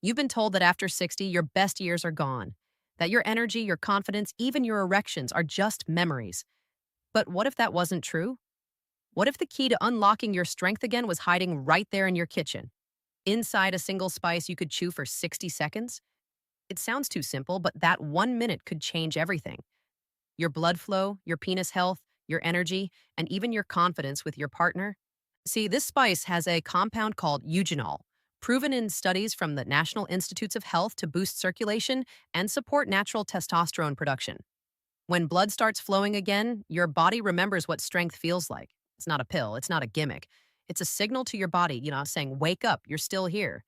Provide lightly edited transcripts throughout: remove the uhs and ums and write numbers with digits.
You've been told that after 60, your best years are gone, that your energy, your confidence, even your erections are just memories. But what if that wasn't true? What if the key to unlocking your strength again was hiding right there in your kitchen? Inside a single spice you could chew for 60 seconds? It sounds too simple, but that 1 minute could change everything. Your blood flow, your penis health, your energy, and even your confidence with your partner. See, this spice has a compound called eugenol, proven in studies from the National Institutes of Health to boost circulation and support natural testosterone production. When blood starts flowing again, your body remembers what strength feels like. It's not a pill, it's not a gimmick. It's a signal to your body, saying, wake up, you're still here.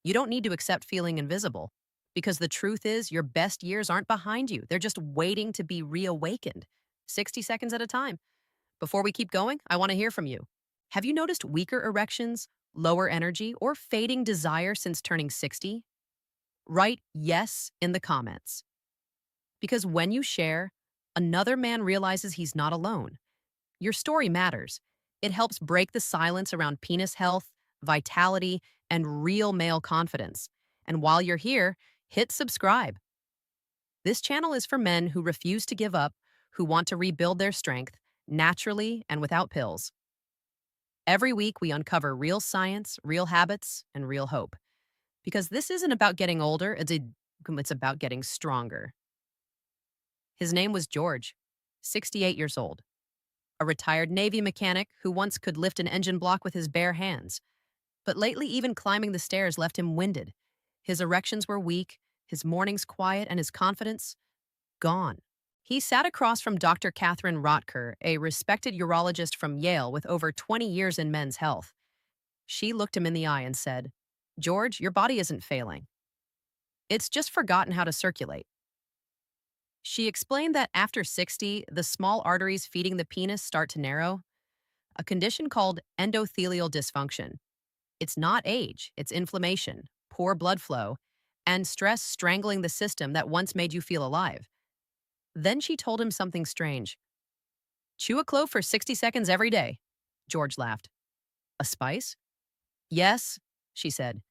You don't need to accept feeling invisible. Because the truth is, your best years aren't behind you. They're just waiting to be reawakened, 60 seconds at a time. Before we keep going, I want to hear from you. Have you noticed weaker erections, lower energy, or fading desire since turning 60? Write yes in the comments. Because when you share, another man realizes he's not alone. Your story matters. It helps break the silence around penis health, vitality, and real male confidence. And while you're here, hit subscribe. This channel is for men who refuse to give up, who want to rebuild their strength naturally and without pills. Every week, we uncover real science, real habits, and real hope. Because this isn't about getting older, it's about getting stronger. His name was George, 68 years old, a retired Navy mechanic who once could lift an engine block with his bare hands. But lately, even climbing the stairs left him winded. His erections were weak, his mornings quiet, and his confidence gone. He sat across from Dr. Catherine Rotker, a respected urologist from Yale with over 20 years in men's health. She looked him in the eye and said, "George, your body isn't failing. It's just forgotten how to circulate." She explained that after 60, the small arteries feeding the penis start to narrow, a condition called endothelial dysfunction. It's not age, it's inflammation, poor blood flow, and stress strangling the system that once made you feel alive. Then she told him something strange. "Chew a clove for 60 seconds every day." George laughed. "A spice?" "Yes," she said.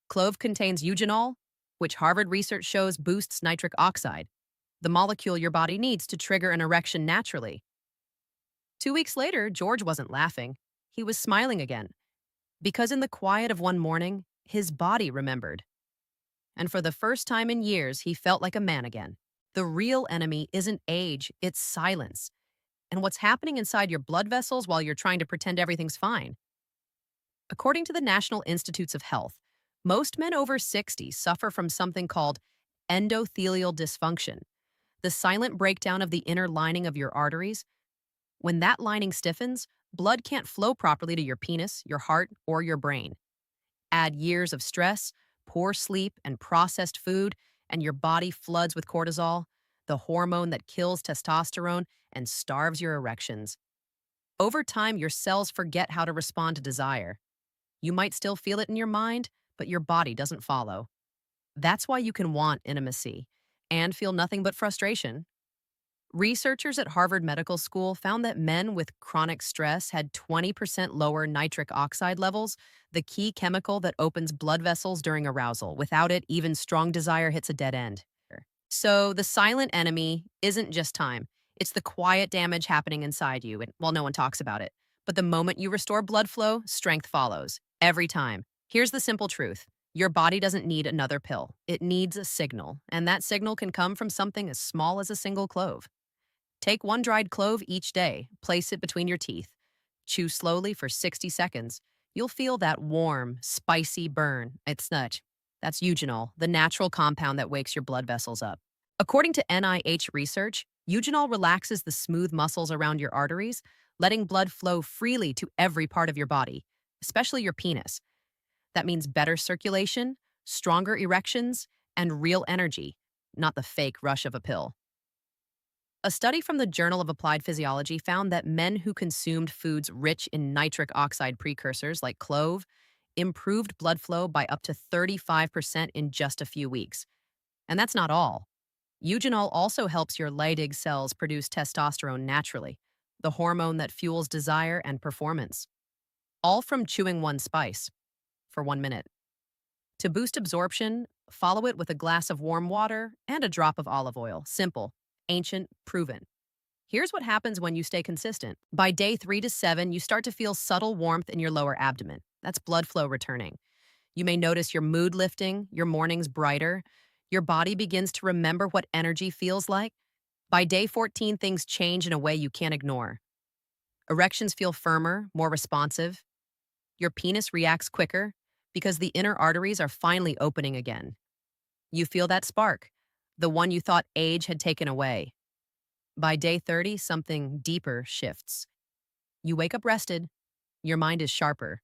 "Clove contains eugenol, which Harvard research shows boosts nitric oxide, the molecule your body needs to trigger an erection naturally." 2 weeks later, George wasn't laughing. He was smiling again. Because in the quiet of one morning, his body remembered. And for the first time in years, he felt like a man again. The real enemy isn't age, it's silence. And what's happening inside your blood vessels while you're trying to pretend everything's fine. According to the National Institutes of Health, most men over 60 suffer from something called endothelial dysfunction, the silent breakdown of the inner lining of your arteries. When that lining stiffens, blood can't flow properly to your penis, your heart, or your brain. Add years of stress, poor sleep, and processed food, and your body floods with cortisol, the hormone that kills testosterone and starves your erections. Over time, your cells forget how to respond to desire. You might still feel it in your mind, but your body doesn't follow. That's why you can want intimacy and feel nothing but frustration. Researchers at Harvard Medical School found that men with chronic stress had 20% lower nitric oxide levels, the key chemical that opens blood vessels during arousal. Without it, even strong desire hits a dead end. So the silent enemy isn't just time. It's the quiet damage happening inside you, and well, no one talks about it. But the moment you restore blood flow, strength follows. Every time. Here's the simple truth. Your body doesn't need another pill. It needs a signal, and that signal can come from something as small as a single clove. Take one dried clove each day, place it between your teeth. Chew slowly for 60 seconds. You'll feel that warm, spicy burn. That's eugenol, the natural compound that wakes your blood vessels up. According to NIH research, eugenol relaxes the smooth muscles around your arteries, letting blood flow freely to every part of your body, especially your penis. That means better circulation, stronger erections, and real energy, not the fake rush of a pill. A study from the Journal of Applied Physiology found that men who consumed foods rich in nitric oxide precursors like clove improved blood flow by up to 35% in just a few weeks. And that's not all. Eugenol also helps your Leydig cells produce testosterone naturally, the hormone that fuels desire and performance. All from chewing one spice for 1 minute. To boost absorption, follow it with a glass of warm water and a drop of olive oil. Simple, ancient, proven. Here's what happens when you stay consistent. By day 3 to 7, you start to feel subtle warmth in your lower abdomen. That's blood flow returning. You may notice your mood lifting, your mornings brighter. Your body begins to remember what energy feels like. By day 14, things change in a way you can't ignore. Erections feel firmer, more responsive. Your penis reacts quicker because the inner arteries are finally opening again. You feel that spark, the one you thought age had taken away. By day 30, something deeper shifts. You wake up rested. Your mind is sharper.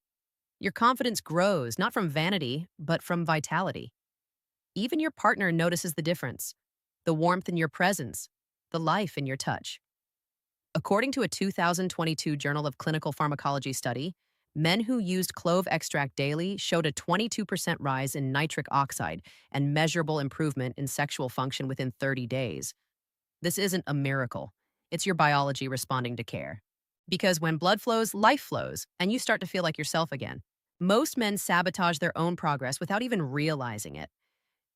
Your confidence grows, not from vanity, but from vitality. Even your partner notices the difference, the warmth in your presence, the life in your touch. According to a 2022 Journal of Clinical Pharmacology study, men who used clove extract daily showed a 22% rise in nitric oxide and measurable improvement in sexual function within 30 days. This isn't a miracle. It's your biology responding to care. Because when blood flows, life flows, and you start to feel like yourself again. Most men sabotage their own progress without even realizing it.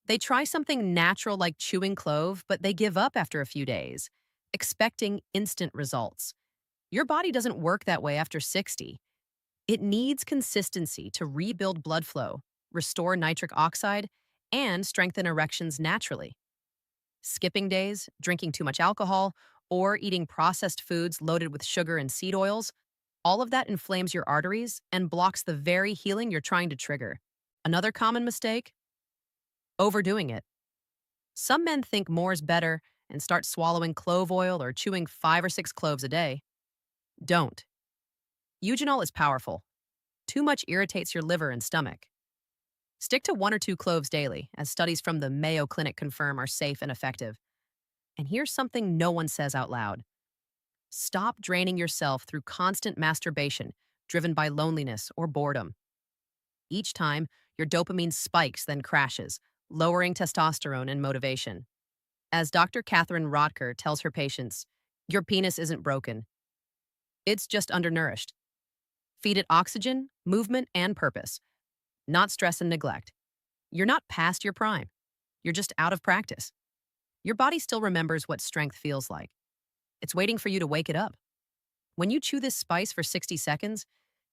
They try something natural like chewing clove, but they give up after a few days, expecting instant results. Your body doesn't work that way after 60. It needs consistency to rebuild blood flow, restore nitric oxide, and strengthen erections naturally. Skipping days, drinking too much alcohol, or eating processed foods loaded with sugar and seed oils, all of that inflames your arteries and blocks the very healing you're trying to trigger. Another common mistake? Overdoing it. Some men think more is better and start swallowing clove oil or chewing 5 or 6 cloves a day. Don't. Eugenol is powerful. Too much irritates your liver and stomach. Stick to 1 or 2 cloves daily, as studies from the Mayo Clinic confirm are safe and effective. And here's something no one says out loud. Stop draining yourself through constant masturbation, driven by loneliness or boredom. Each time, your dopamine spikes, then crashes, lowering testosterone and motivation. As Dr. Catherine Rotker tells her patients, your penis isn't broken. It's just undernourished. Feed it oxygen, movement, and purpose, not stress and neglect. You're not past your prime. You're just out of practice. Your body still remembers what strength feels like. It's waiting for you to wake it up. When you chew this spice for 60 seconds,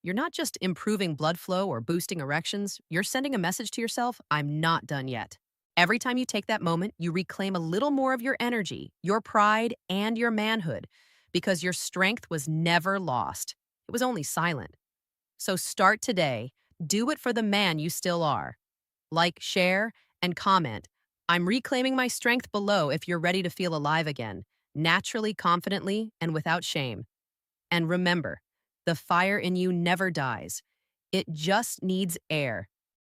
you're not just improving blood flow or boosting erections, you're sending a message to yourself, I'm not done yet. Every time you take that moment, you reclaim a little more of your energy, your pride, and your manhood, because your strength was never lost. It was only silent. So start today. Do it for the man you still are. Like, share, and comment. I'm reclaiming my strength below if you're ready to feel alive again, naturally, confidently, and without shame. And remember, the fire in you never dies. It just needs air.